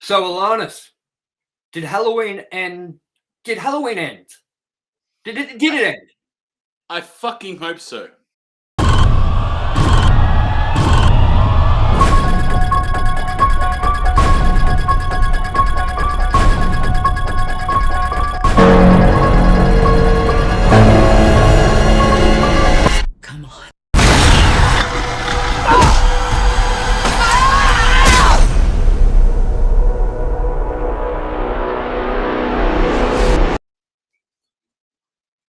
So, ALANNIS, did Halloween end? Did Halloween end? Did it end? I fucking hope so. Come on.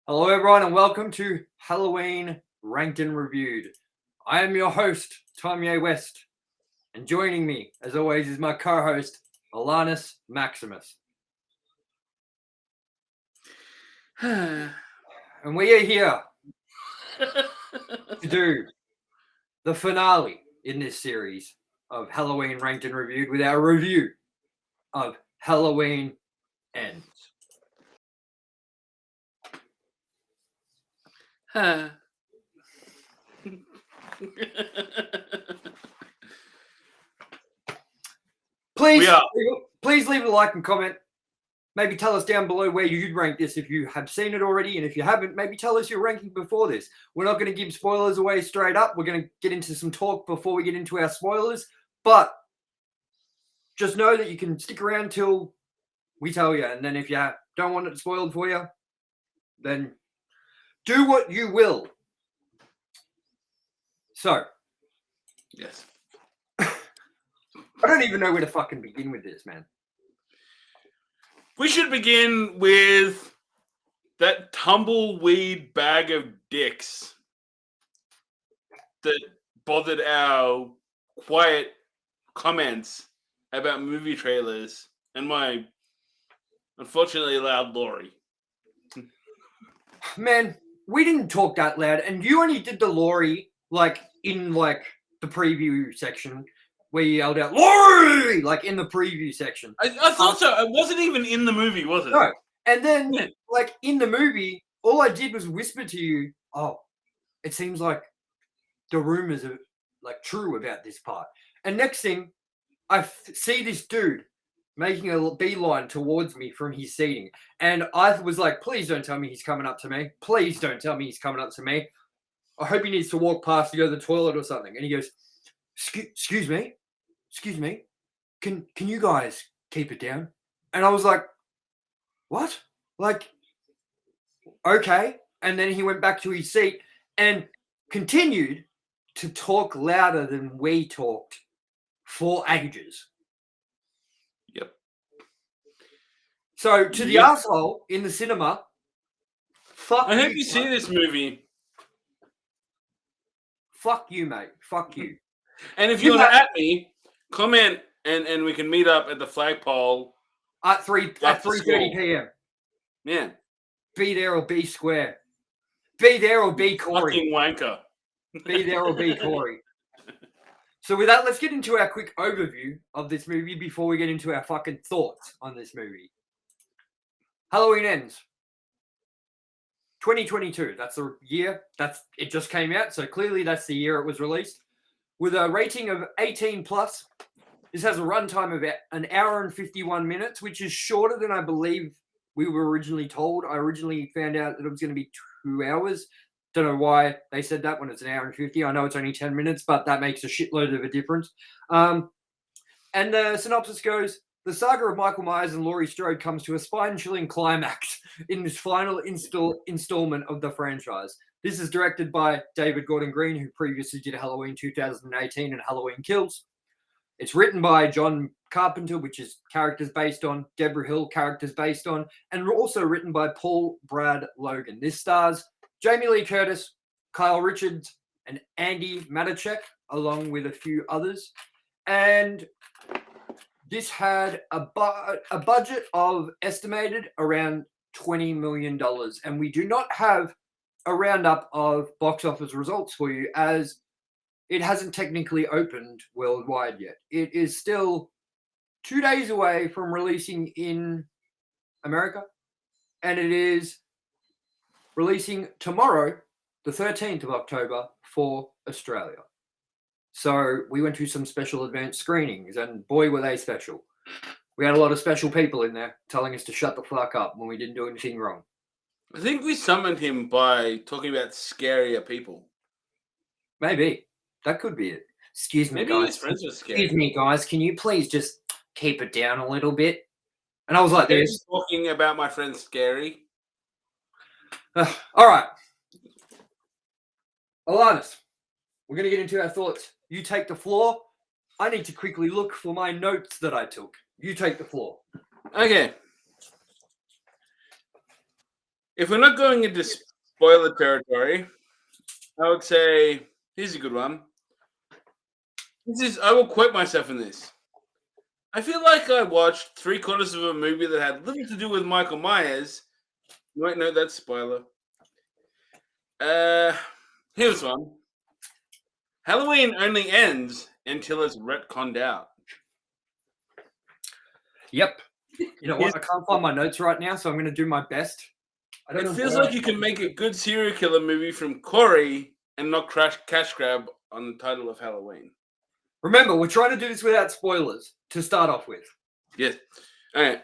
Hello, everyone, and welcome to Halloween Ranked and Reviewed. I am your host, TOMYE West, and joining me, as always, is my co-host, ALANNIS MAXIMUS. And we are here to do the finale in this series of Halloween Ranked and Reviewed with our review of Halloween Ends. Please leave a like and comment. Maybe tell us down below where you'd rank this if you have seen it already, and if you haven't, maybe tell us your ranking before this. We're not going to give spoilers away straight up. We're going to get into some talk before we get into our spoilers, but just know that you can stick around till we tell you, and then if you don't want it spoiled for you, then do what you will. So, yes. I don't even know where to fucking begin with this, man. We should begin with that tumbleweed bag of dicks that bothered our quiet comments about movie trailers and my unfortunately loud Lori. Man, we didn't talk that loud, and you only did the Lori in the preview section where you yelled out Lori in the preview section. I thought so. It wasn't even in the movie, was it? No. And then in the movie, all I did was whisper to you, "Oh, it seems like the rumors are true about this part." And next thing, I see this dude making a beeline towards me from his seating. And I was like, please don't tell me he's coming up to me. Please don't tell me he's coming up to me. I hope he needs to walk past to go to the toilet or something. And he goes, excuse me? Can you guys keep it down? And I was like, what? Okay. And then he went back to his seat and continued to talk louder than we talked for ages. Yep. So to the arsehole in the cinema, fuck I you. hope you see this movie. Fuck you, mate. Fuck you. And if you want to at me, comment and we can meet up at the flagpole at 3:30 p.m. Yeah. Be there or be square. Be there or be Corey. Fucking wanker. Be there or be Corey. So with that, let's get into our quick overview of this movie before we get into our fucking thoughts on this movie. Halloween Ends. 2022. That's the year. It just came out, so clearly that's the year it was released. With a rating of 18+, this has a runtime of an hour and 51 minutes, which is shorter than I believe we were originally told. I originally found out that it was going to be 2 hours. Don't know why they said that when it's an hour and 50. I know it's only 10 minutes, but that makes a shitload of a difference. And the synopsis goes, the saga of Michael Myers and Laurie Strode comes to a spine-chilling climax in this final installment of the franchise. This is directed by David Gordon Green, who previously did Halloween 2018 and Halloween Kills. It's written by John Carpenter, which is characters based on, Deborah Hill, characters based on, and also written by Paul Brad Logan. This stars Jamie Lee Curtis, Kyle Richards, and Andy Matichek, along with a few others. And this had a budget of estimated around $20 million. And we do not have a roundup of box office results for you, as it hasn't technically opened worldwide yet. It is still 2 days away from releasing in America, and it is releasing tomorrow, the 13th of October, for Australia. So we went to some special advanced screenings, and boy, were they special. We had a lot of special people in there telling us to shut the fuck up when we didn't do anything wrong. I think we summoned him by talking about scarier people. Maybe. That could be it. Excuse me, Maybe guys. his friends were scary. Excuse me, guys. Can you please just keep it down a little bit? And I was like Maybe this. talking about my friend Scary. All right. ALANNIS, we're going to get into our thoughts. You take the floor. I need to quickly look for my notes that I took. You take the floor. Okay. If we're not going into spoiler territory, I would say here's a good one. I will quote myself in this. I feel like I watched 3/4 of a movie that had little to do with Michael Myers. You might know that spoiler. Here's one. Halloween only ends until it's retconned out. Yep. You know what? I can't find my notes right now, so I'm going to do my best. I don't know It feels where- like you can make a good serial killer movie from Corey and not cash grab on the title of Halloween. Remember, we're trying to do this without spoilers to start off with. Yes. All right.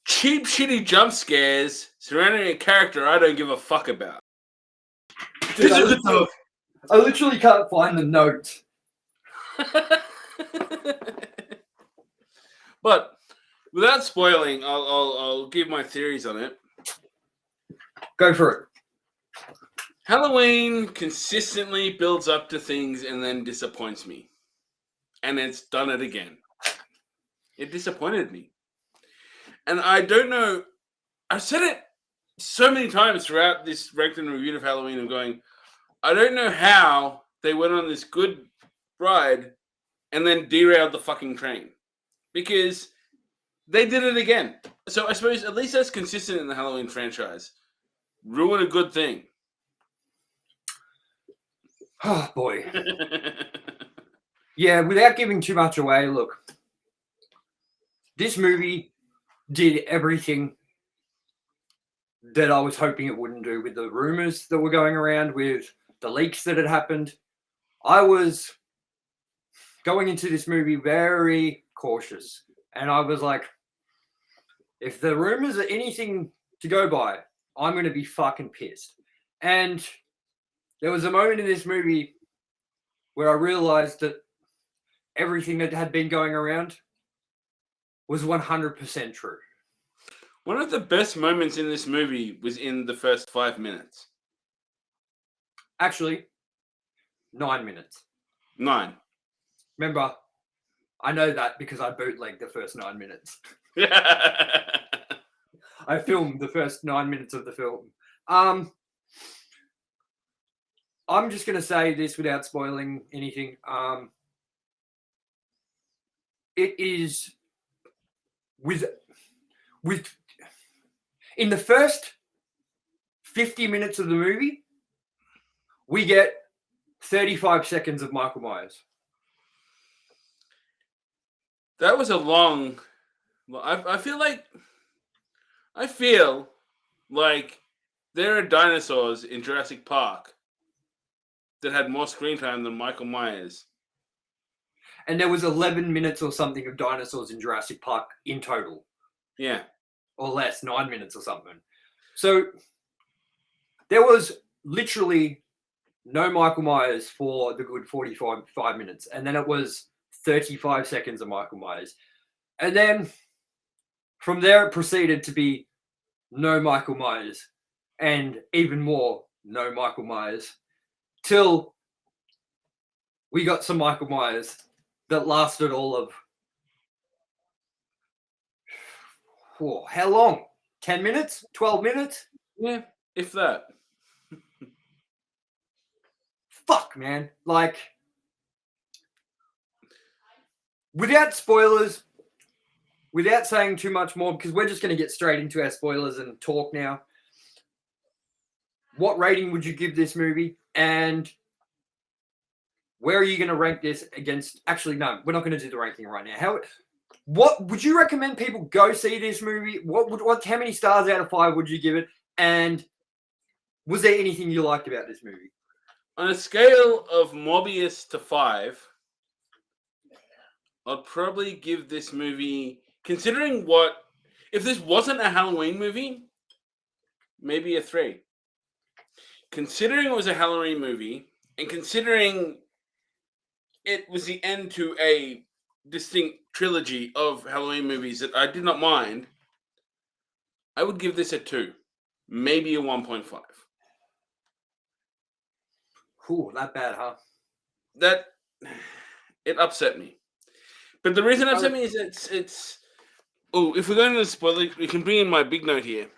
Cheap, shitty jump scares surrounding a character I don't give a fuck about. Dude, I literally can't find the note. But without spoiling, I'll give my theories on it. Go for it. Halloween consistently builds up to things and then disappoints me. And it's done it again. It disappointed me. And I don't know, I've said it so many times throughout this ranked and review of Halloween. I'm going, I don't know how they went on this good ride and then derailed the fucking train. Because they did it again. So I suppose at least that's consistent in the Halloween franchise. Ruin a good thing. Oh, boy. Yeah, without giving too much away, look. This movie did everything that I was hoping it wouldn't do with the rumors that were going around, with the leaks that had happened. I was going into this movie very cautious. And I was like, if the rumors are anything to go by, I'm going to be fucking pissed. And there was a moment in this movie where I realized that everything that had been going around was 100% true. One of the best moments in this movie was in the first 5 minutes. Actually, 9 minutes. 9. Remember, I know that because I bootlegged the first 9 minutes. I filmed the first 9 minutes of the film. I'm just going to say this without spoiling anything. It is with in the first 50 minutes of the movie, we get 35 seconds of Michael Myers. That was a long. I feel like there are dinosaurs in Jurassic Park that had more screen time than Michael Myers. And there was 11 minutes or something of dinosaurs in Jurassic Park in total. Yeah. Or less, 9 minutes or something. So there was literally no Michael Myers for the good 45 minutes. And then it was 35 seconds of Michael Myers. And then from there, it proceeded to be no Michael Myers and even more no Michael Myers till we got some Michael Myers that lasted all of, how long? 10 minutes? 12 minutes? Yeah, if that. Fuck, man. Like, without spoilers, without saying too much more, because we're just going to get straight into our spoilers and talk now. What rating would you give this movie? And where are you going to rank this against? Actually, no, we're not going to do the ranking right now. What would you recommend people go see this movie? How many stars out of 5 would you give it? And was there anything you liked about this movie? On a scale of Morbius to 5, I'd probably give this movie, considering what, if this wasn't a Halloween movie, maybe a 3. Considering it was a Halloween movie, and considering it was the end to a distinct trilogy of Halloween movies that I did not mind, I would give this a 2, maybe a 1.5. Cool, that bad, huh? That, it upset me. But the reason it upset me is it's. Oh, if we're going to the spoiler, we can bring in my big note here,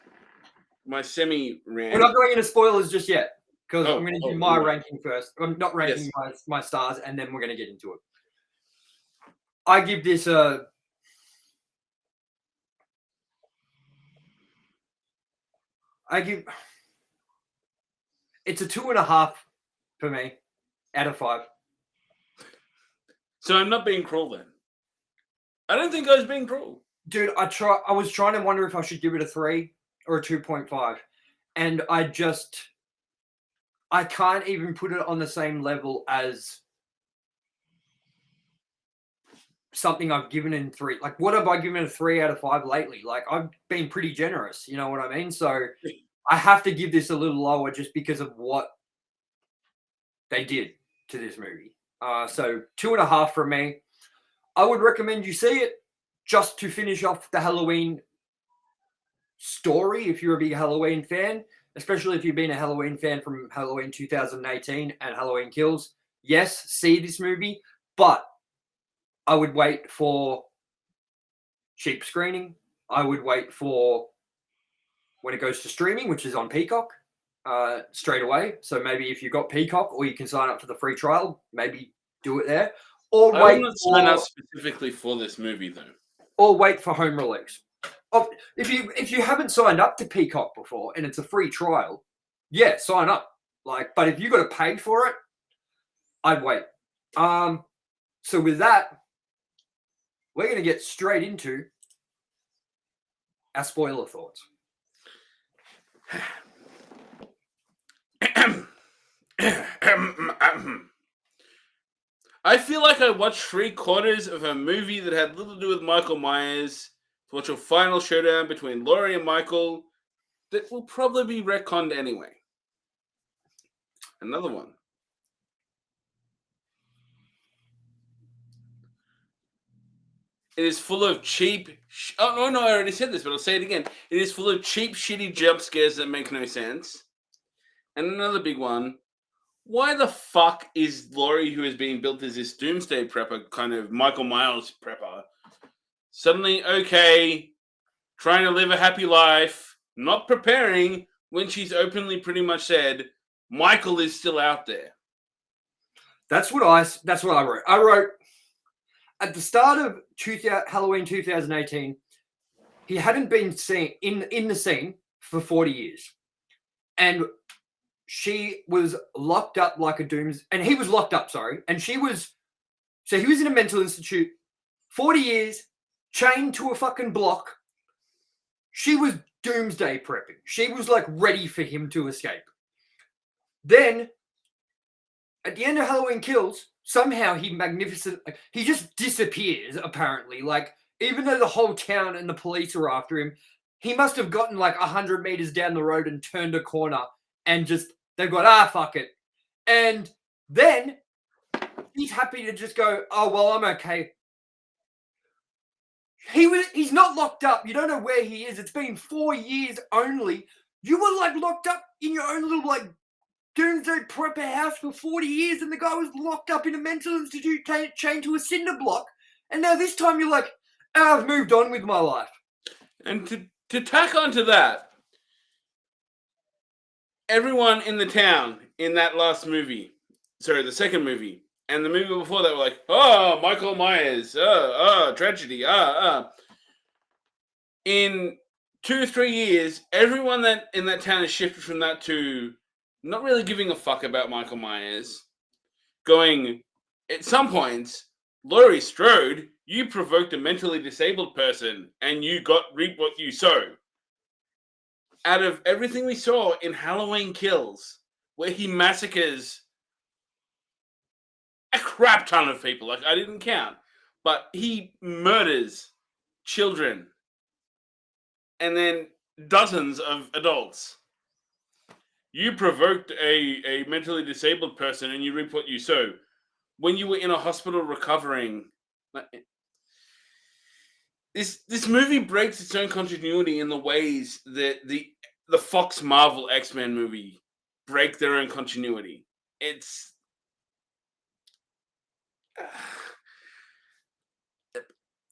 my semi rant. We're not going into spoilers just yet because Oh, I'm going to oh, do my you're right. ranking first. I'm not ranking Yes. my stars, and then we're going to get into it. I give this a. It's a 2.5 for me out of 5. So I'm not being cruel then. I don't think I was being cruel. Dude, I was trying to wonder if I should give it a 3 or a 2.5, and I can't even put it on the same level as something I've given in 3. Like, what have I given a 3 out of 5 lately? Like, I've been pretty generous, you know what I mean? So I have to give this a little lower just because of what they did to this movie. So 2.5 from me. I would recommend you see it just to finish off the Halloween story if you're a big Halloween fan, especially if you've been a Halloween fan from Halloween 2018 and Halloween Kills. Yes, see this movie, but I would wait for cheap screening. I would wait for when it goes to streaming, which is on Peacock, straight away. So maybe if you've got Peacock or you can sign up for the free trial, maybe do it there. Or I wait would not sign up specifically for this movie though. Or wait for home release. If you haven't signed up to Peacock before and it's a free trial, yeah, sign up. But if you got to pay for it, I'd wait. So with that, we're going to get straight into our spoiler thoughts. I feel like I watched 3/4 of a movie that had little to do with Michael Myers to watch a final showdown between Laurie and Michael that will probably be retconned anyway. Another one. It is full of cheap. Oh, no, I already said this, but I'll say it again. It is full of cheap, shitty jump scares that make no sense. And another big one. Why the fuck is Laurie, who is being built as this doomsday prepper, kind of Michael Myers prepper, suddenly okay, trying to live a happy life, not preparing when she's openly pretty much said Michael is still out there? That's what I wrote. I wrote at the start of Halloween 2018, he hadn't been seen in the scene for 40 years. And she was locked up like a and he was locked up, sorry. And he was in a mental institute, 40 years, chained to a fucking block. She was doomsday prepping. She was like ready for him to escape. Then, at the end of Halloween Kills, somehow he just disappears, apparently. Like, even though the whole town and the police are after him, he must have gotten like 100 meters down the road and turned a corner and they've got, fuck it. And then he's happy to just go, oh, well, I'm okay. He's not locked up. You don't know where he is. It's been 4 years only. You were like locked up in your own little like doomsday prepper house for 40 years, and the guy was locked up in a mental institute chained to a cinder block. And now this time you're like, I've moved on with my life. And to tack onto that, everyone in the town in that last movie, sorry, the second movie, and the movie before that were like, oh, Michael Myers, tragedy, In 2 or 3 years, everyone that in that town has shifted from that to not really giving a fuck about Michael Myers, going, at some points, Laurie Strode, you provoked a mentally disabled person, and you reap what you sow. Out of everything we saw in Halloween Kills, where he massacres a crap ton of people, like I didn't count, but he murders children and then dozens of adults. You provoked a mentally disabled person and you reap what you sow. When you were in a hospital recovering, this movie breaks its own continuity in the ways that the Fox Marvel X-Men movie break their own continuity.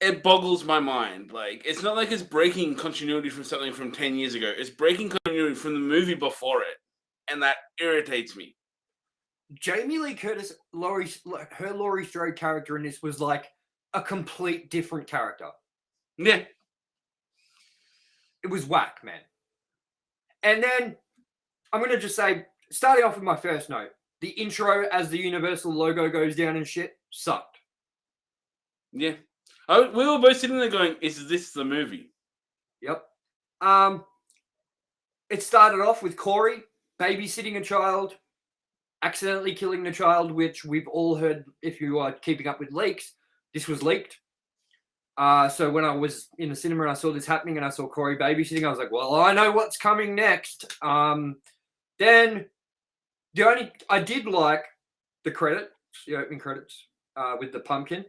It boggles my mind. Like, it's not like it's breaking continuity from something from 10 years ago. It's breaking continuity from the movie before it. And that irritates me. Jamie Lee Curtis, her Laurie Strode character in this was like a complete different character. Yeah. It was whack, man. And then I'm going to just say, starting off with my first note, the intro as the Universal logo goes down and shit sucked. Yeah. We were both sitting there going, is this the movie? Yep. It started off with Corey babysitting a child, accidentally killing the child, which we've all heard if you are keeping up with leaks. This was leaked. So when I was in the cinema and I saw this happening and I saw Corey babysitting, I was like, well, I know what's coming next. Then I did like the credits, the opening credits with the pumpkin.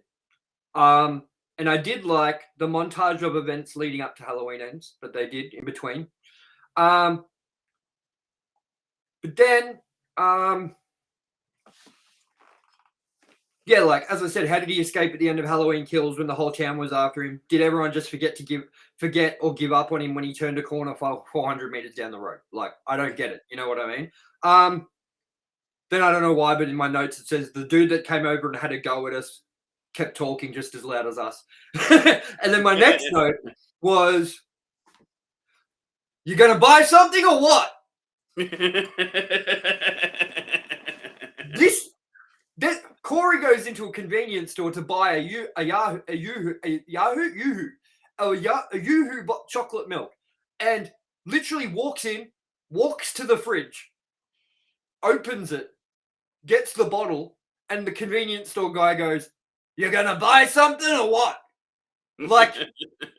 And I did like the montage of events leading up to Halloween Ends that they did in between. But then, yeah, like, as I said, how did he escape at the end of Halloween Kills when the whole town was after him? Did everyone just forget or give up on him when he turned a corner 400 meters down the road? Like, I don't get it. You know what I mean? Then I don't know why, but in my notes it says the dude that came over and had a go at us kept talking just as loud as us. And then my next note was, you going to buy something or what? Corey goes into a convenience store to buy a Yoo-hoo chocolate milk, and literally walks to the fridge, opens it, gets the bottle, and the convenience store guy goes, "You're gonna buy something or what?" Like,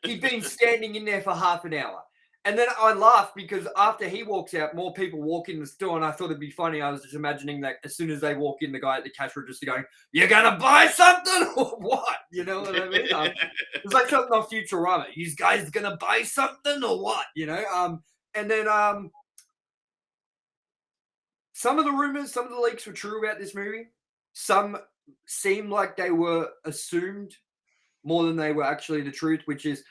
he'd been standing in there for half an hour. And then I laughed because after he walks out, more people walk in the store, and I thought it'd be funny. I was just imagining that as soon as they walk in, the guy at the cash register going, "You're gonna buy something or what?" You know what I mean? It's like something on Futurama. You guys gonna buy something or what? You know? And then some of the rumors, some of the leaks were true about this movie. Some seemed like they were assumed more than they were actually the truth, which is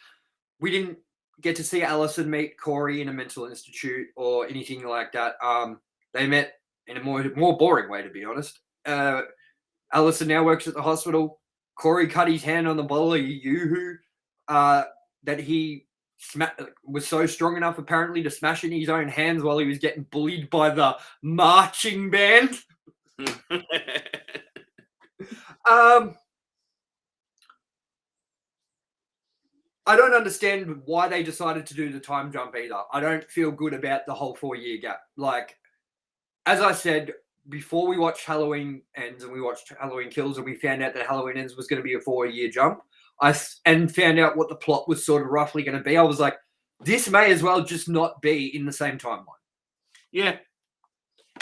we didn't get to see Allison meet Corey in a mental institute or anything like that. They met in a more boring way, to be honest. Allison now works at the hospital. Corey cut his hand on the bottle of Yoo-hoo that he was so strong enough, apparently, to smash in his own hands while he was getting bullied by the marching band. I don't understand why they decided to do the time jump either. I don't feel good about the whole 4-year gap. Like, as I said, before we watched Halloween Ends and we watched Halloween Kills and we found out that Halloween Ends was going to be a 4-year jump, and found out what the plot was sort of roughly going to be, I was like, this may as well just not be in the same timeline. Yeah.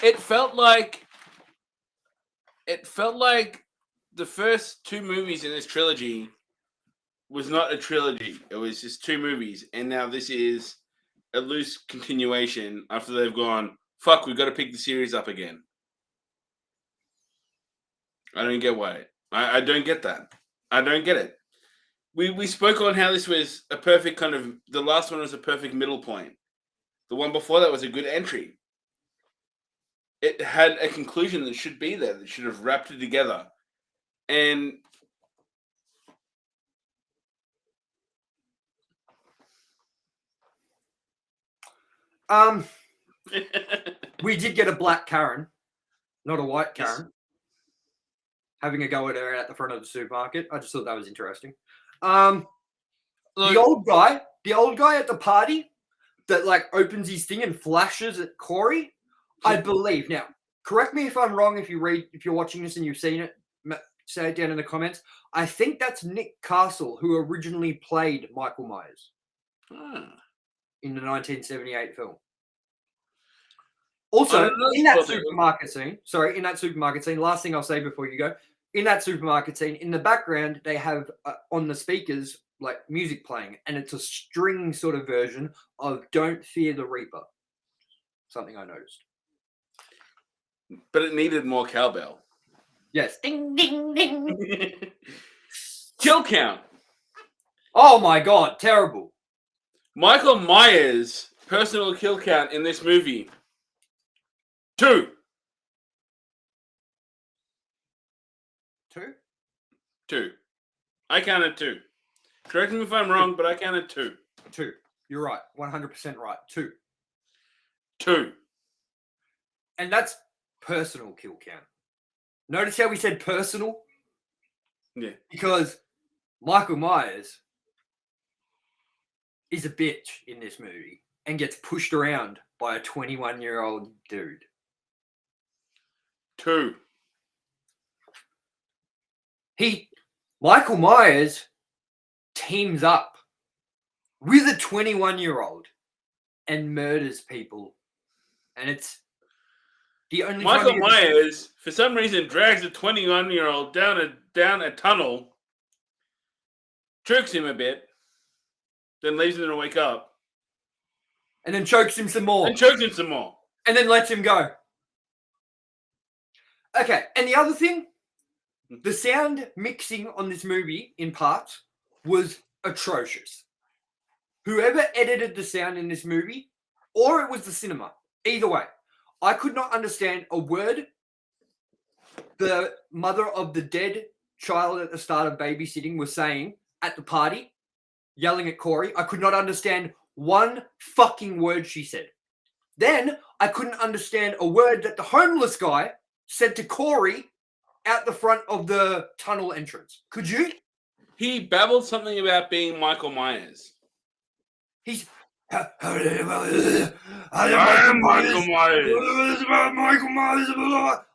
It felt like the first 2 movies in this trilogy was not a trilogy. It was just 2 movies. And now this is a loose continuation after they've gone, fuck, we've got to pick the series up again. I don't get why. I don't get that. I don't get it. We spoke on how this was a perfect kind of, the last one was a perfect middle point. The one before that was a good entry. It had a conclusion that should be there, that should have wrapped it together. And we did get a black Karen, not a white Karen, Yes. having a go at her at the front of the supermarket. I just thought that was interesting. Look, The old guy at the party that like opens his thing and flashes at Corey, I believe. Now, correct me if I'm wrong. If you're watching this and you've seen it, say it down in the comments. I think that's Nick Castle, who originally played Michael Myers in the 1978 film. Also, in that supermarket scene, last thing I'll say before you go, in that supermarket scene, in the background, they have on the speakers like music playing, and it's a string sort of version of Don't Fear the Reaper. Something I noticed. But it needed more cowbell. Yes. Ding, ding, ding. Kill count. Oh my God, terrible. Michael Myers' personal kill count in this movie. 2. 2? 2. I counted 2. Correct me if I'm wrong, but I counted 2. 2. You're right. 100% right. 2. 2. And that's personal kill count. Notice how we said personal? Yeah. Because Michael Myers is a bitch in this movie and gets pushed around by a 21-year-old dude. 2. Michael Myers teams up with a 21-year-old and murders people. And it's the only Michael Myers, for some reason, drags a 21-year-old down a tunnel, chokes him a bit, then leaves him to wake up. And then chokes him some more. And chokes him some more. And then lets him go. Okay, and the other thing, the sound mixing on this movie in parts was atrocious. Whoever edited the sound in this movie, or it was the cinema, either way, I could not understand a word the mother of the dead child at the start of babysitting was saying at the party, yelling at Corey. I could not understand one fucking word she said. Then I couldn't understand a word that the homeless guy said to Corey out the front of the tunnel entrance. Could you? He babbled something about being Michael Myers. He's... I am Michael Myers. Michael Myers.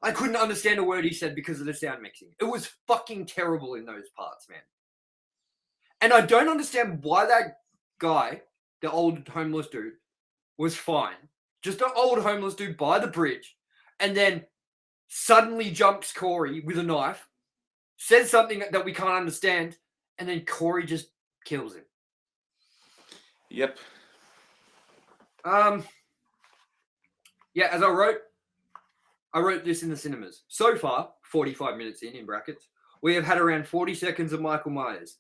I couldn't understand a word he said because of the sound mixing. It was fucking terrible in those parts, man. And I don't understand why that guy, the old homeless dude, was fine. Just an old homeless dude by the bridge, and then suddenly jumps Corey with a knife, says something that we can't understand, and then Corey just kills him. Yep. Yeah, as I wrote this in the cinemas. So far, 45 minutes in brackets, we have had around 40 seconds of Michael Myers.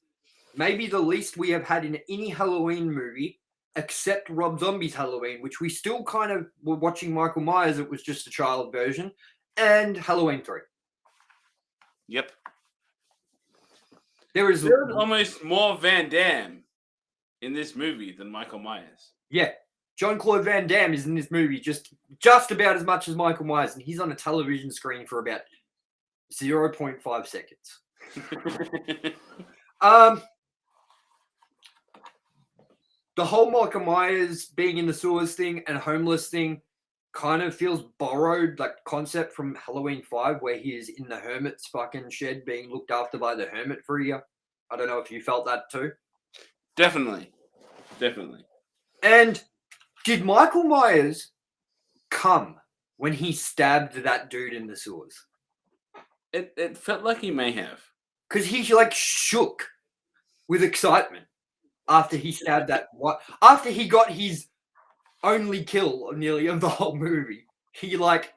Maybe the least we have had in any Halloween movie, except Rob Zombie's Halloween, which we still kind of were watching Michael Myers. It was just a child version, and Halloween 3. Yep. There's almost more Van Damme in this movie than Michael Myers. Yeah. Jean-Claude Van Damme is in this movie just about as much as Michael Myers, and he's on a television screen for about 0.5 seconds. The whole Michael Myers being in the sewers thing and homeless thing kind of feels borrowed, like concept from Halloween 5, where he is in the hermit's fucking shed being looked after by the hermit for a year. I don't know if you felt that too. Definitely. And did Michael Myers come when he stabbed that dude in the sewers? It felt like he may have. Because he like shook with excitement after he stabbed that. After he got his only kill nearly of the whole movie, he like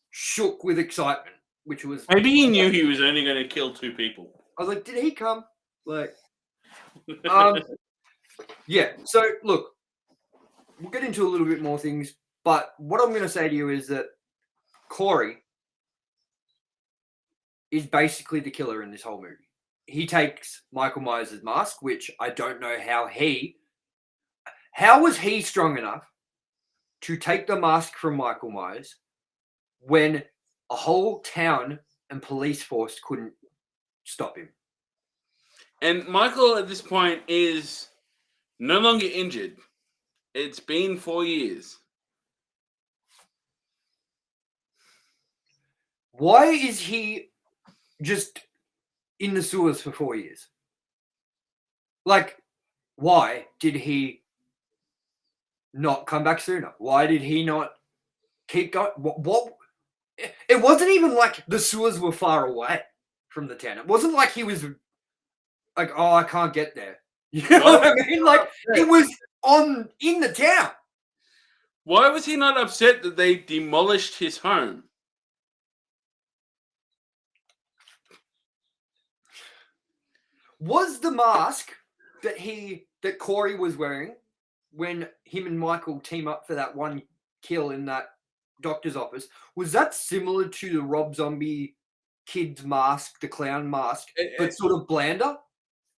shook with excitement, which was... Maybe he knew he was only going to kill 2 people. I was like, did he come? Like, yeah. So look, we'll get into a little bit more things, but what I'm going to say to you is that Corey is basically the killer in this whole movie. He takes Michael Myers' mask, which I don't know how was he strong enough to take the mask from Michael Myers when a whole town and police force couldn't stop him? And Michael at this point is no longer injured. It's been 4 years. Why is he just in the sewers for 4 years? Like, why did he not come back sooner? Why did he not keep going? What? It wasn't even like the sewers were far away from the town. It wasn't like he was like, oh, I can't get there. You know what I mean? Like, it was in the town. Why was he not upset that they demolished his home? Was the mask that Corey was wearing when him and Michael team up for that one kill in that doctor's office, was that similar to the Rob Zombie kid's mask, the clown mask, but sort of blander?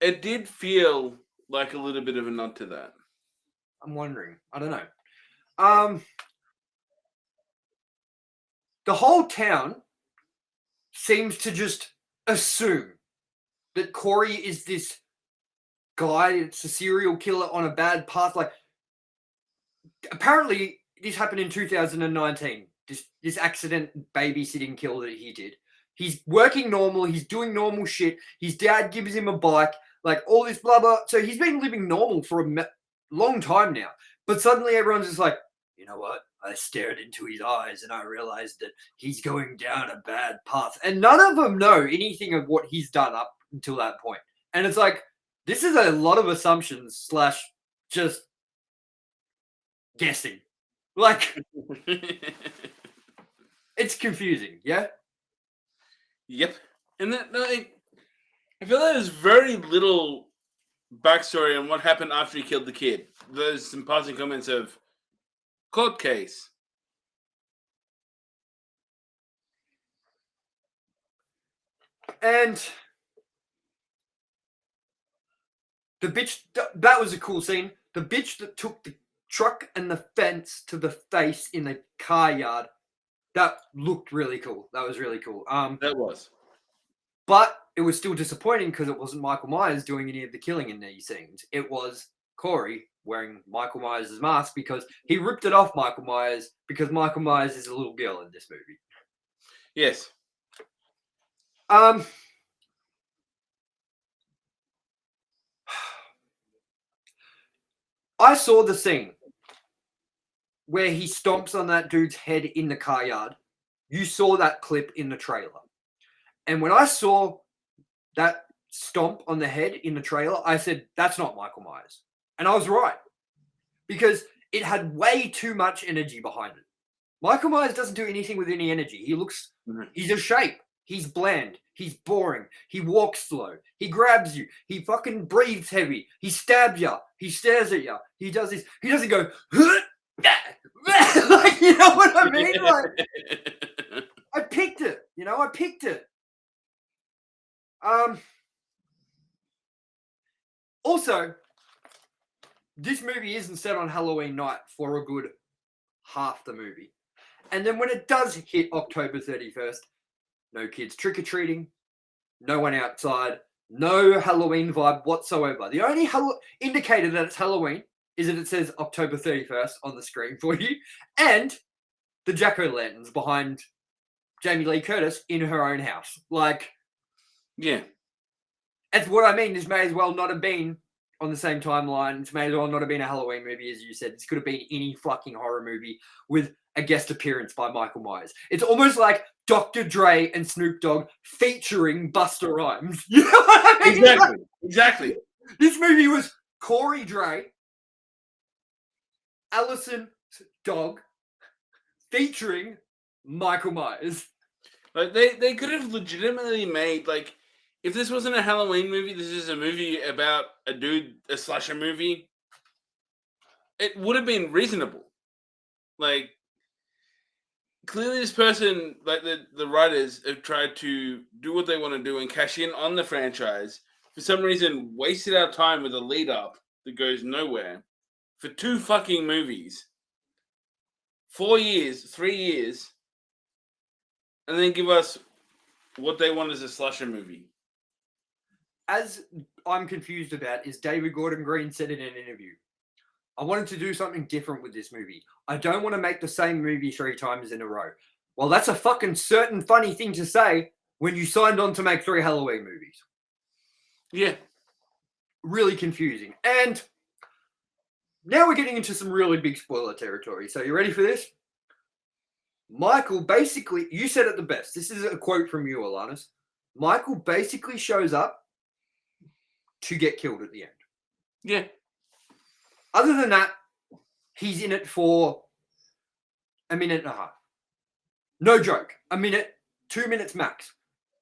It did feel like a little bit of a nod to that. I'm wondering. I don't know. The whole town seems to just assume that Corey is this guy, it's a serial killer on a bad path. Like, apparently, this happened in 2019. This accident babysitting kill that he did. He's working normal. He's doing normal shit. His dad gives him a bike. Like, all this blah, blah. So he's been living normal for a long time now. But suddenly everyone's just like, you know what? I stared into his eyes and I realized that he's going down a bad path. And none of them know anything of what he's done up until that point. And it's like, this is a lot of assumptions / just guessing. Like, it's confusing, yeah? Yep. And that, like, I feel like there's very little backstory on what happened after he killed the kid. There's some passing comments of court case. And the bitch, that was a cool scene. The bitch that took the truck and the fence to the face in the car yard, that looked really cool. That was really cool. That was. But it was still disappointing because it wasn't Michael Myers doing any of the killing in these scenes. It was Corey wearing Michael Myers' mask because he ripped it off Michael Myers because Michael Myers is a little girl in this movie. Yes. I saw the scene where he stomps on that dude's head in the car yard. You saw that clip in the trailer. And when I saw that stomp on the head in the trailer, I said, that's not Michael Myers. And I was right. Because it had way too much energy behind it. Michael Myers doesn't do anything with any energy. He looks, he's a shape. He's bland. He's boring. He walks slow. He grabs you. He fucking breathes heavy. He stabs you. He stares at you. He does this. He doesn't go, like, you know what I mean? Like, I picked it. You know, I picked it. Also, this movie isn't set on Halloween night for a good half the movie. And then when it does hit October 31st, no kids trick-or-treating, no one outside, no Halloween vibe whatsoever. The only indicator that it's Halloween is that it says October 31st on the screen for you, and the jack-o'-lanterns behind Jamie Lee Curtis in her own house. Like, yeah. That's what I mean. This may as well not have been on the same timeline. This may as well not have been a Halloween movie, as you said. This could have been any fucking horror movie with a guest appearance by Michael Myers. It's almost like Dr. Dre and Snoop Dogg featuring Busta Rhymes. You know what I mean? Exactly. This movie was Corey Dre, Allison's dog, featuring Michael Myers. Like they could have legitimately made, like, if this wasn't a Halloween movie, this is a movie about a dude, a slasher movie, it would have been reasonable. Like, clearly this person, like the writers, have tried to do what they want to do and cash in on the franchise. For some reason, wasted our time with a lead up that goes nowhere for 2 fucking movies. 4 years, 3 years, and then give us what they want as a slasher movie. As I'm confused about is David Gordon Green said in an interview, I wanted to do something different with this movie. I don't want to make the same movie 3 times in a row. Well, that's a fucking certain funny thing to say when you signed on to make 3 Halloween movies. Yeah. Really confusing. And now we're getting into some really big spoiler territory. So you ready for this? Michael basically, you said it the best. This is a quote from you, ALANNIS. Michael basically shows up to get killed at the end. Yeah. Other than that, he's in it for a minute and a half. No joke. A minute, 2 minutes max.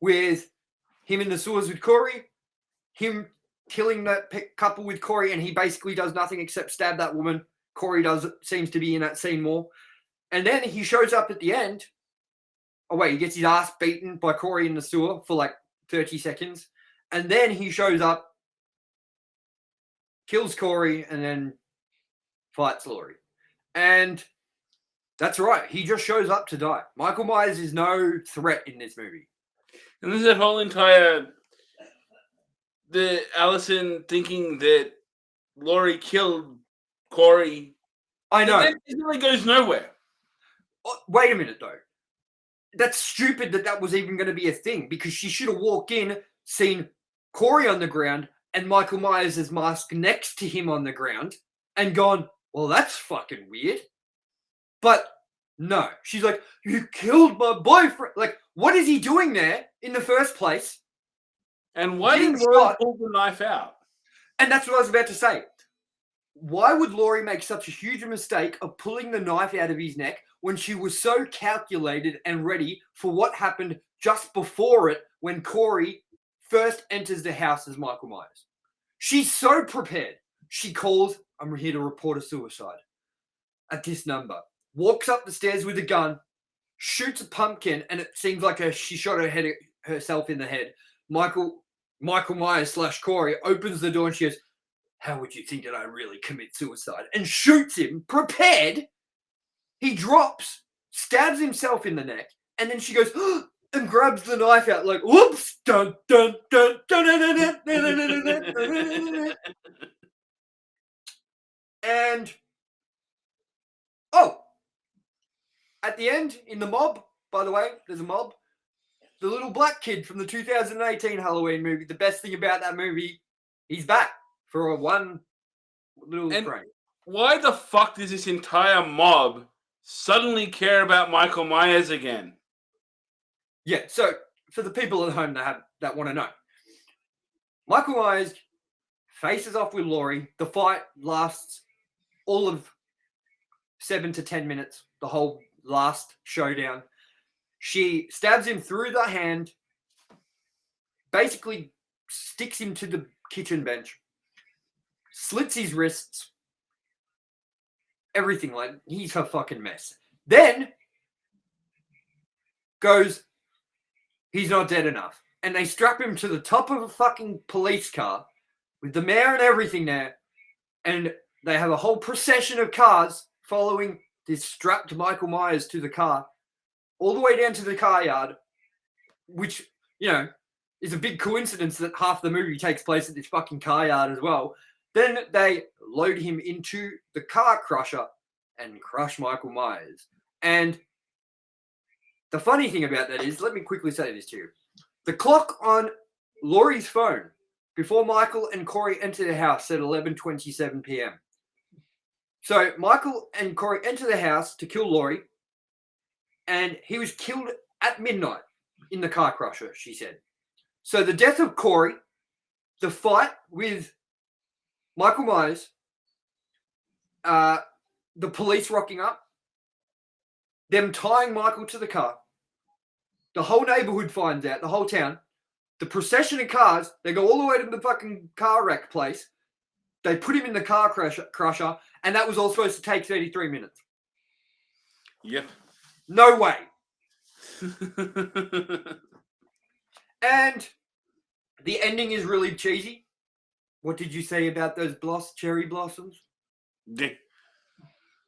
With him in the sewers with Corey, him killing that couple with Corey, and he basically does nothing except stab that woman. Corey seems to be in that scene more. And then he shows up at the end. Oh, wait, he gets his ass beaten by Corey in the sewer for like 30 seconds. And then he shows up, kills Corey, and then fights Laurie. And that's right. He just shows up to die. Michael Myers is no threat in this movie. And there's that whole entire... the Allison thinking that Laurie killed Corey. I know. It really goes nowhere. Oh, wait a minute, though. That's stupid that was even going to be a thing, because she should have walked in, seen Corey on the ground, and Michael Myers' mask next to him on the ground, and gone, well, that's fucking weird. But no, she's like, you killed my boyfriend. Like, what is he doing there in the first place? And why Getting didn't Laurie shot. pull the knife out? And that's what I was about to say. Why would Laurie make such a huge mistake of pulling the knife out of his neck when she was so calculated and ready for what happened just before it when Corey first enters the house as Michael Myers? She's so prepared. She calls, I'm here to report a suicide at this number. Walks up the stairs with a gun, shoots a pumpkin, and it seems like she shot herself in the head. Michael Myers / Corey opens the door and she goes, how would you think that I really commit suicide? And shoots him, prepared. He drops, stabs himself in the neck, and then she goes, and grabs the knife out like, whoops, dun, dun, dun, dun, dun, dun, dun, dun, dun, dun, dun, dun. And, oh, at the end, in the mob, by the way, there's a mob, the little black kid from the 2018 Halloween movie, the best thing about that movie, he's back for one little frame. Why the fuck does this entire mob suddenly care about Michael Myers again? Yeah, so for the people at home that want to know, Michael Myers faces off with Laurie. The fight lasts all of 7 to 10 minutes, the whole last showdown. She stabs him through the hand, basically sticks him to the kitchen bench, slits his wrists, everything, like he's a fucking mess. Then goes, he's not dead enough. And they strap him to the top of a fucking police car with the mayor and everything there. And they have a whole procession of cars following this strapped Michael Myers to the car, all the way down to the car yard, which, you know, is a big coincidence that half the movie takes place at this fucking car yard as well. Then they load him into the car crusher and crush Michael Myers. And the funny thing about that is, let me quickly say this to you. The clock on Laurie's phone before Michael and Corey enter the house at 11:27 p.m. So Michael and Corey enter the house to kill Laurie, and he was killed at midnight in the car crusher, she said. So the death of Corey, the fight with Michael Myers, the police rocking up, them tying Michael to the car, the whole neighborhood finds out, the whole town, the procession of cars, they go all the way to the fucking car wreck place, they put him in the car crusher, and that was all supposed to take 33 minutes. Yep. No way. And the ending is really cheesy. What did you say about those cherry blossoms? Yeah.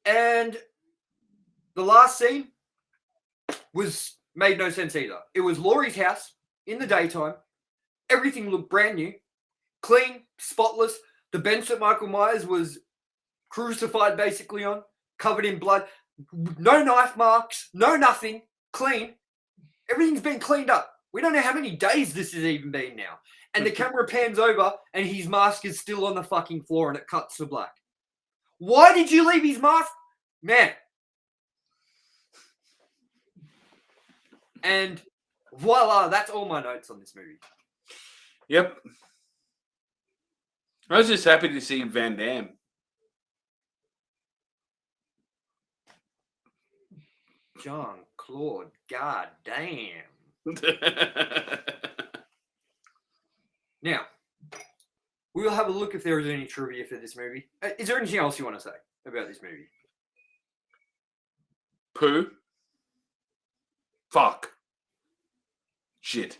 And the last scene made no sense either. It was Laurie's house in the daytime. Everything looked brand new, clean, spotless. The bench that Michael Myers was crucified basically on, covered in blood. No knife marks, no nothing, clean. Everything's been cleaned up. We don't know how many days this has even been now. and the camera pans over, and his mask is still on the fucking floor, and it cuts to black. Why did you leave his mask? Man. And voila, that's all my notes on this movie. Yep. I was just happy to see Van Damme. Jean-Claude, god damn. Now, we'll have a look if there is any trivia for this movie. Is there anything else you want to say about this movie? Poo. Fuck. Shit.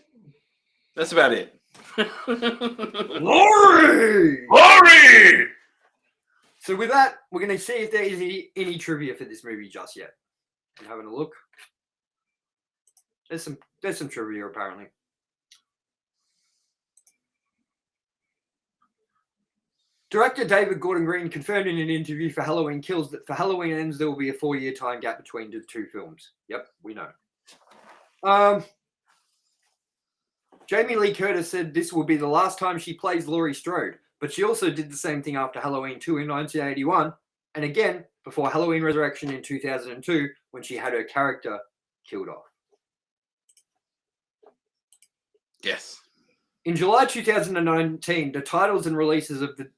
That's about it. Glory! Glory! So with that, we're going to see if there is any trivia for this movie just yet. I'm having a look. There's some trivia apparently. Director David Gordon Green confirmed in an interview for Halloween Kills that for Halloween Ends there will be a 4-year time gap between the two films. Yep, we know. Jamie Lee Curtis said this will be the last time she plays Laurie Strode, but she also did the same thing after Halloween 2 in 1981, and again before Halloween Resurrection in 2002 when she had her character killed off. Yes. In July 2019, the titles and releases of the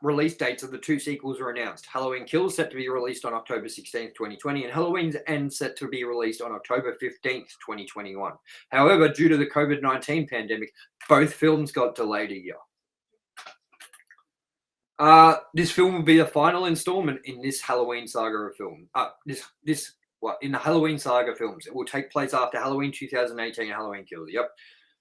release dates of the two sequels were announced. Halloween Kills set to be released on October 16th, 2020, and Halloween's End set to be released on October 15th, 2021. However, due to the COVID-19 pandemic, both films got delayed a year. This film will be the final installment in this Halloween saga of film. In the Halloween saga films. It will take place after Halloween 2018 and Halloween Kills. Yep.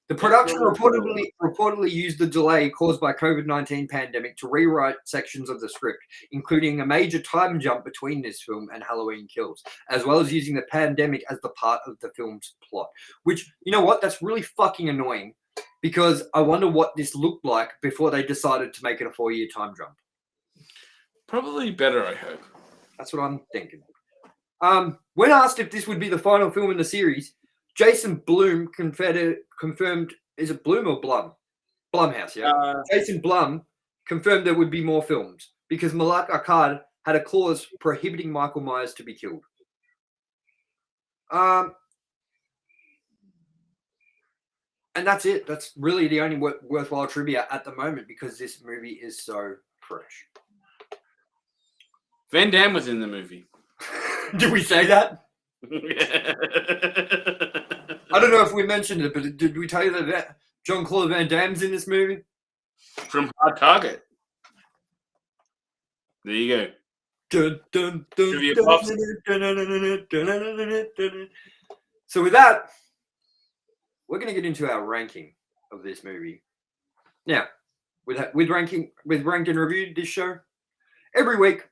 The production reportedly used the delay caused by COVID-19 pandemic to rewrite sections of the script, including a major time jump between this film and Halloween Kills, as well as using the pandemic as the part of the film's plot. Which, you know what? That's really fucking annoying because I wonder what this looked like before they decided to make it a 4-year time jump. Probably better, I hope. That's what I'm thinking. When asked if this would be the final film in the series, Jason Blum confirmed, is it Blum or Blum? Blumhouse, yeah. Jason Blum confirmed there would be more films because Malak Akkad had a clause prohibiting Michael Myers to be killed. And that's it. That's really the only worthwhile trivia at the moment because this movie is so fresh. Van Damme was in the movie. Did we say that? I don't know if we mentioned it, but did we tell you that Jean-Claude Van Damme's in this movie? From Hard Target. There you go. So with that, we're going to get into our ranking of this movie. Now, with ranked and reviewed this show, every week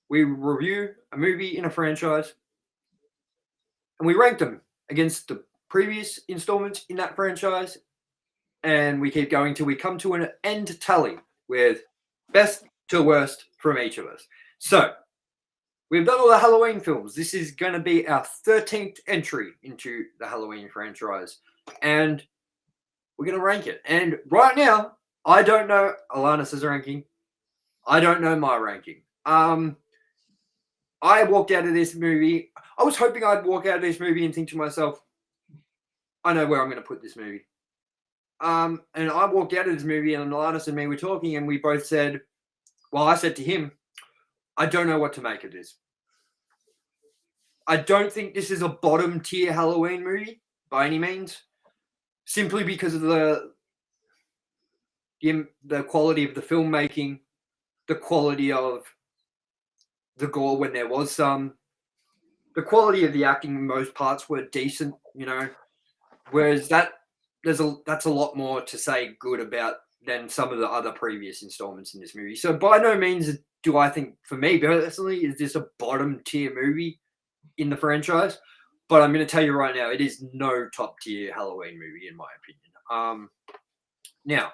we review a movie in a franchise and we rank them against the previous installments in that franchise, and we keep going till we come to an end tally with best to worst from each of us. So, we've done all the Halloween films. This is going to be our 13th entry into the Halloween franchise, and we're going to rank it. And right now, I don't know ALANNIS' ranking. I don't know my ranking. I walked out of this movie. I was hoping I'd walk out of this movie and think to myself, I know where I'm going to put this movie. And I walked out of this movie and ALANNIS and me were talking and we both said, well, I said to him, I don't know what to make of this. I don't think this is a bottom tier Halloween movie by any means, simply because of the quality of the filmmaking, the quality of the gore when there was some, the quality of the acting in most parts were decent, you know, whereas that's a lot more to say good about than some of the other previous installments in this movie. So by no means do I think, for me personally, is this a bottom tier movie in the franchise, but I'm going to tell you right now, it is no top tier Halloween movie in my opinion. Now,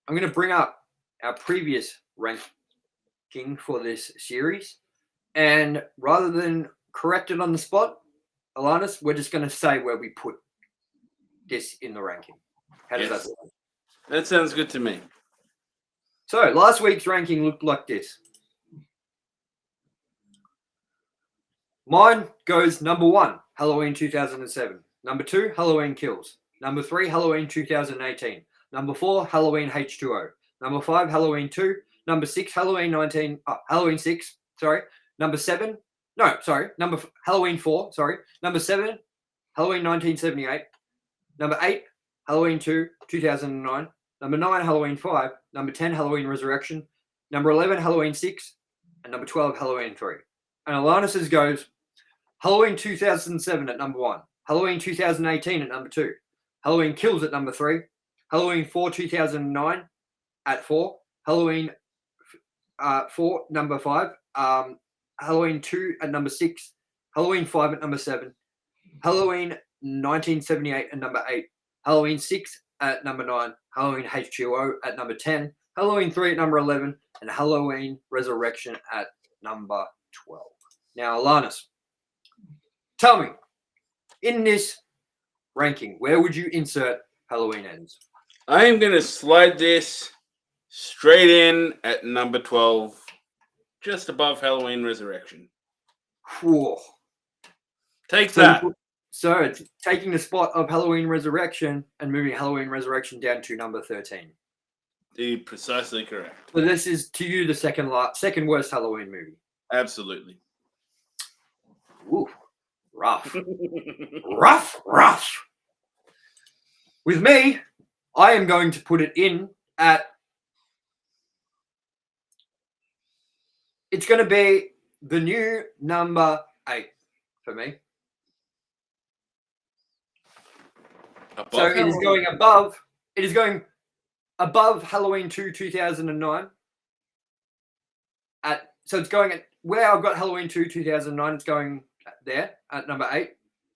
I'm going to bring up our previous ranking for this series, and rather than correct it on the spot, ALANNIS, we're just going to say where we put this in the ranking. How does that sound? That sounds good to me. So last week's ranking looked like this. Mine goes number 1, Halloween 2007. Number 2, Halloween Kills. Number 3, Halloween 2018. Number 4, Halloween H2O. Number 5, Halloween 2. Number 6, Halloween 6. Sorry. Number 7. No, sorry. Halloween 4. Sorry. Number 7, Halloween 1978. Number 8, Halloween 2, 2009. Number 9, Halloween 5. Number 10, Halloween Resurrection. Number 11, Halloween 6. And number 12, Halloween 3. And ALANNIS goes Halloween 2007 at number 1. Halloween 2018 at number 2. Halloween Kills at number 3. Halloween 4 2009 at 4. Halloween 4 number 5. Halloween 2 at number 6. Halloween 5 at number 7. Halloween 1978 at number 8. Halloween 6 at number 9. Halloween H2O at number 10. Halloween 3 at number 11. And Halloween Resurrection at number 12. Now, ALANNIS, tell me, in this ranking, where would you insert Halloween Ends? I am going to slide this straight in at number 12, just above Halloween Resurrection. Whew. Take that. So it's taking the spot of Halloween Resurrection and moving Halloween Resurrection down to number 13. Precisely correct. So this is, to you, the second worst Halloween movie. Absolutely. Ooh, rough. rough. With me, I am going to put it in at... It's going to be the new number 8 for me. So it is going above... It is going above Halloween 2 2009. So it's going at... Where I've got Halloween 2 2009, it's going there at number 8.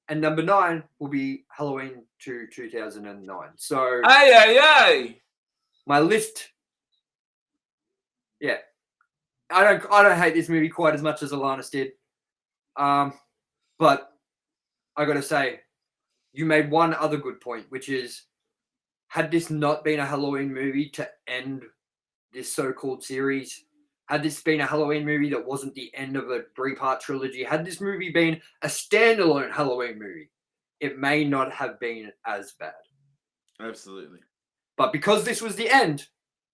And number 9 will be Halloween 2 2009. So... Aye. My list... Yeah. I don't hate this movie quite as much as ALANNIS did. But I got to say, you made one other good point, which is, had this not been a Halloween movie to end this so-called series, had this been a Halloween movie that wasn't the end of a 3-part trilogy, had this movie been a standalone Halloween movie, it may not have been as bad. Absolutely. But because this was the end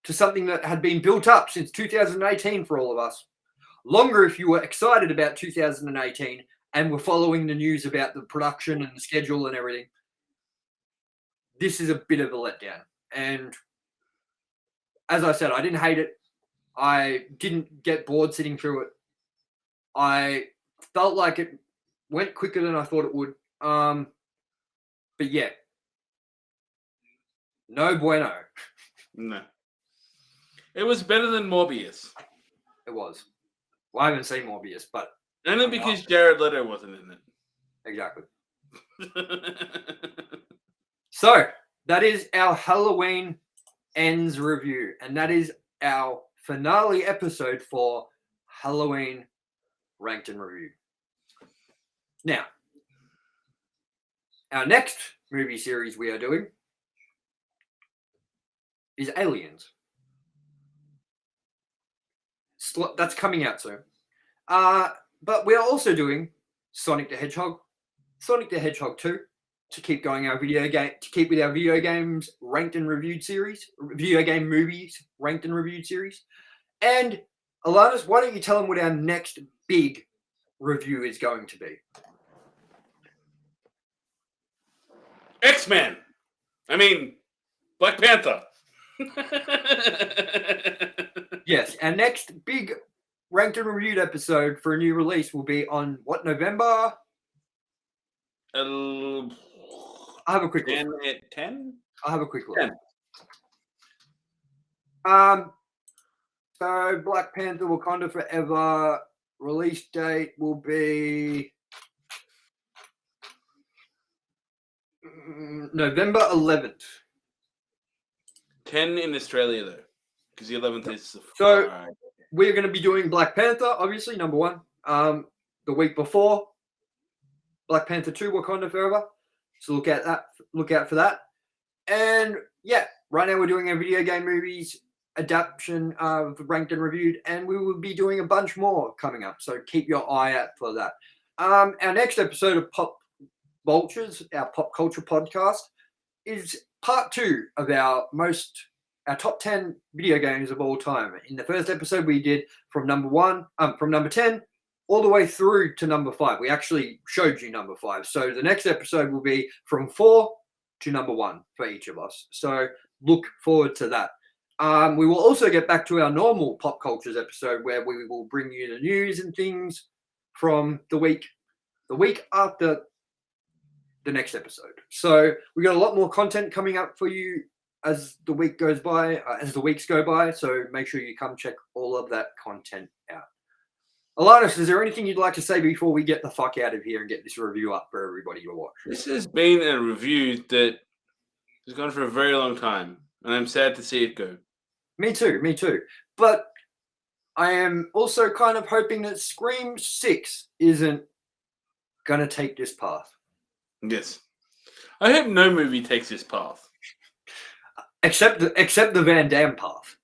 to something that had been built up since 2018 for all of us, longer if you were excited about 2018 and were following the news about the production and the schedule and everything, this is a bit of a letdown. And as I said, I didn't hate it. I didn't get bored sitting through it. I felt like it went quicker than I thought it would. But yeah, no bueno. No. It was better than Morbius. It was. Well, I haven't seen Morbius, but... Only because Jared Leto wasn't in it. Exactly. So, that is our Halloween Ends review. And that is our finale episode for Halloween Ranked and Reviewed. Now, our next movie series we are doing is Aliens. That's coming out soon. But we are also doing Sonic the Hedgehog, Sonic the Hedgehog 2, to keep going our keep with our video games ranked and reviewed series, video game movies ranked and reviewed series. And ALANNIS, why don't you tell them what our next big review is going to be? X-Men. I mean, Black Panther. Yes, our next big ranked and reviewed episode for a new release will be on what, November? I have a quick look. 10? I'll have a quick look. 10. So Black Panther Wakanda Forever release date will be November 11th. 10 in Australia, though, because the 11th is... So we're going to be doing Black Panther, obviously, number 1. The week before, Black Panther 2 Wakanda Forever. So look out for that. And yeah, right now we're doing a video game movies adaptation of Ranked and Reviewed, and we will be doing a bunch more coming up. So keep your eye out for that. Our next episode of Pop Vultures, our pop culture podcast, is part 2 of our top 10 video games of all time. In the first episode, we did from number 10 all the way through to number 5. We actually showed you number 5. So the next episode will be from 4 to number 1 for each of us. So look forward to that. We will also get back to our normal pop cultures episode where we will bring you the news and things from the week after the next episode. So we got a lot more content coming up for you as the week goes by, as the weeks go by. So make sure you come check all of that content out. ALANNIS, is there anything you'd like to say before we get the fuck out of here and get this review up for everybody to watch? This has been a review that has gone for a very long time, and I'm sad to see it go. Me too. But I am also kind of hoping that Scream 6 isn't going to take this path. Yes. I hope no movie takes this path. Except the Van Damme path.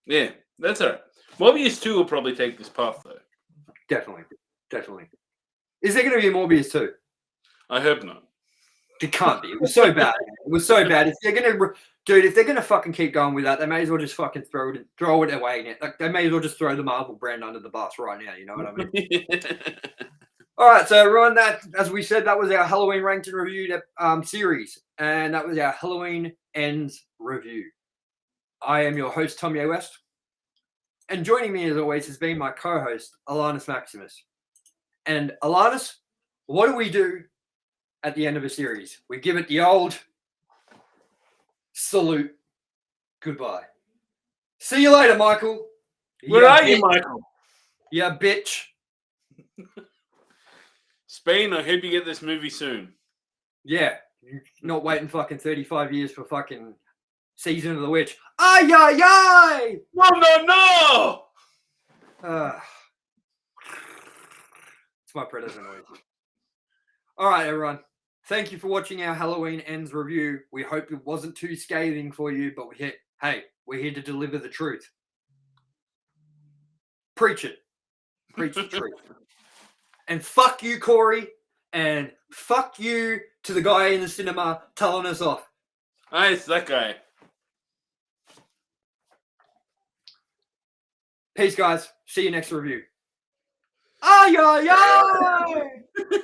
Yeah, that's all right. Morbius 2 will probably take this path, though. Definitely. Is there going to be a Morbius 2? I hope not. It can't be. It was so bad. If they're gonna fucking keep going with that, they may as well just fucking throw it away. Like, they may as well just throw the Marvel brand under the bus right now. You know what I mean? All right, so everyone, that, as we said, that was our Halloween Ranked and Reviewed series, and that was our Halloween Ends review. I am your host, TOMYE West, and joining me as always has been my co-host, ALANNIS Maximus. And ALANNIS, what do we do at the end of a series? We give it the old salute. Goodbye. See you later, Michael. Where are you, Michael? Yeah, bitch. Spain, I hope you get this movie soon. Yeah, not waiting fucking 35 years for fucking Season of the Witch. Ay, ay, ay! No! It's my predator noise. All right, everyone. Thank you for watching our Halloween Ends review. We hope it wasn't too scathing for you, but we're here to deliver the truth. Preach it. Preach the truth. And fuck you, Corey. And fuck you to the guy in the cinema telling us off. Nice, that guy. Peace, guys. See you next review. Ay, ay, ay!